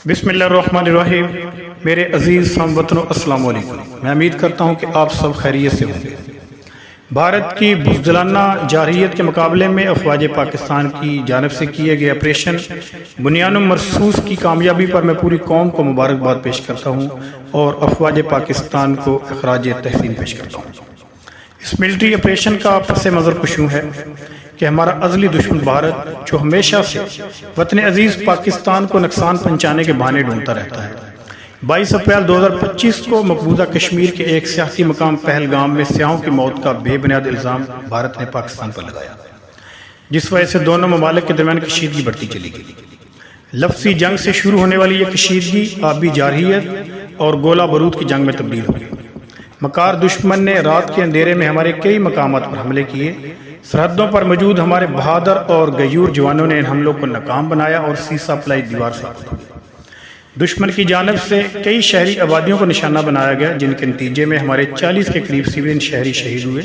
बिस्मिल्लाहिर्रहमानिर्रहीम। मेरे अजीज़ हमवतनों अस्सलाम वालेकुम। मैं उम्मीद करता हूँ कि आप सब खैरियत से होंगे। भारत की बुज़दिलाना जारहियत के मुकाबले में अफवाज पाकिस्तान की जानब से किए गए ऑपरेशन बुनियान मरसूस की कामयाबी पर मैं पूरी कौम को मुबारकबाद पेश करता हूँ और अफवाज पाकिस्तान को अखराज तहसीन पेश करता हूँ। इस मिलिट्री ऑपरेशन का पस मंज़र कुछ यूँ है कि हमारा अज़ली दुश्मन भारत, जो हमेशा से वतन अजीज़ पाकिस्तान को नुकसान पहुँचाने के बहाने ढूंढता रहता है, 22 अप्रैल 2025 को मकबूजा कश्मीर के एक सियासी मकाम पहलगाम में सियाहों की मौत का बेबुनियाद इल्ज़ाम भारत ने पाकिस्तान पर लगाया, जिस वजह से दोनों ममालिक के दरमियान कशीदगी बढ़ती चली गई। लफ्ज़ी जंग से शुरू होने वाली ये कशीदगी आबी जारहियत और गोला बारूद की जंग में तब्दील हो गई। मकार दुश्मन ने रात के अंधेरे में हमारे कई मकामात पर हमले किए। सरहदों पर मौजूद हमारे बहादुर और गयूर जवानों ने इन हमलों को नाकाम बनाया और सीसा पलाई दीवार से दुश्मन की जानब से कई शहरी आबादियों को निशाना बनाया गया, जिनके नतीजे में हमारे 40 के करीब सिविलियन शहरी शहीद हुए,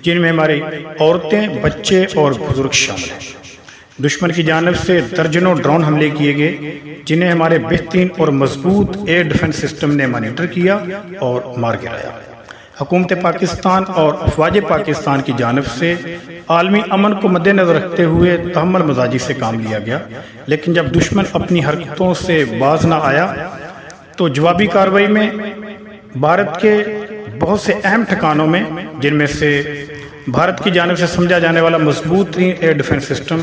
जिनमें हमारी औरतें, बच्चे और बुजुर्ग शामिल हैं। दुश्मन की जानब से दर्जनों ड्रोन हमले किए गए, जिन्हें हमारे बेहतरीन और मजबूत एयर डिफेंस सिस्टम ने मॉनिटर किया और मार गिराया। हुकूमत पाकिस्तान और अफवाज पाकिस्तान की जानब से आलमी अमन को मद्देनजर रखते हुए तहम्मुल मजाजी से काम लिया गया, लेकिन जब दुश्मन अपनी हरकतों से बाज न आया तो जवाबी कार्रवाई में भारत के बहुत से अहम ठिकानों में, जिनमें से भारत की जानब से समझा जाने वाला मजबूत तरीन air defence system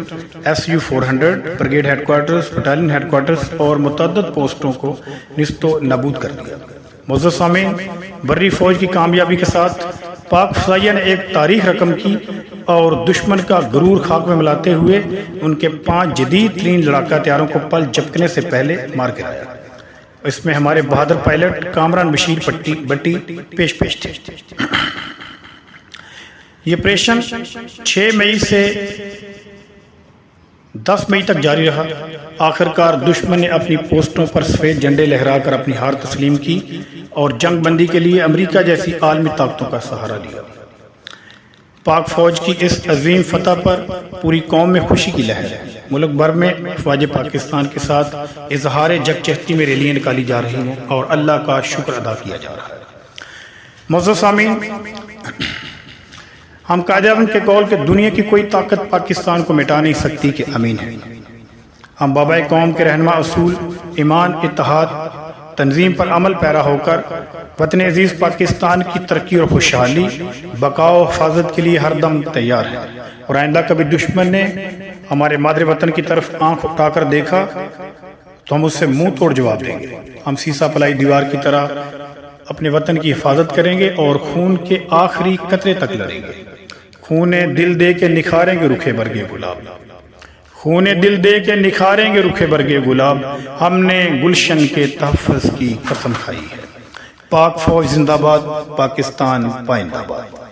SU-400, brigade headquarters, battalion headquarters और मुतअद्दिद पोस्टों को निस्तो नाबूद कर दिया। मुअज़्ज़ज़ सामीन, बर्री फौज की कामयाबी के साथ पाक फ़ज़ाइया ने एक तारीख रकम की और दुश्मन का गरूर खाक में मिलाते हुए उनके 5 जदीद तरीन लड़ाका तैयारों को पल झपकने से पहले मार गिराया। इसमें हमारे बहादुर पायलट कामरान बशीर भट्टी पेश थे। ये ऑपरेशन 6 मई से 10 मई तक जारी रहा। आखिरकार दुश्मन ने अपनी पोस्टों पर सफ़ेद झंडे लहराकर अपनी हार तस्लीम की और जंग बंदी के लिए अमेरिका जैसी आलमी ताकतों का सहारा लिया। पाक फौज की इस अजीम फतह पर पूरी कौम में खुशी की लहर है। मुल्क भर में अफवाज पाकिस्तान के साथ इजहार यकजहती में रैलियाँ निकाली जा रही हैं और अल्लाह का शुक्र अदा किया जा रहा है। मुअज़्ज़ज़ सामीन, हम कायद-ए-आज़म के कौल के दुनिया की कोई ताकत पाकिस्तान को मिटा नहीं सकती कि अमीन है। हम बाबाए कौम के रहनुमा असूल ईमान, इत्तेहाद, तंजीम पर अमल पैरा होकर वतन अजीज़ पाकिस्तान की तरक्की और खुशहाली, बका और हिफाजत के लिए हरदम तैयार है और आइंदा कभी दुश्मन ने हमारे मादर वतन की तरफ आंख उठाकर देखा तो हम उससे मुंह तोड़ जवाब देंगे। हम सीसा पलाई दीवार की तरह अपने वतन की हिफाजत करेंगे और खून के आखिरी कतरे तक लड़ेंगे। खूने दिल दे के निखारेंगे रुखे बरगे गुलाब, खूने दिल दे के निखारेंगे रुखे बरगे गुलाब, हमने गुलशन के तहफ़्फ़ुज़ की कसम खाई है। पाक फौज जिंदाबाद, पाकिस्तान पाइंदाबाद।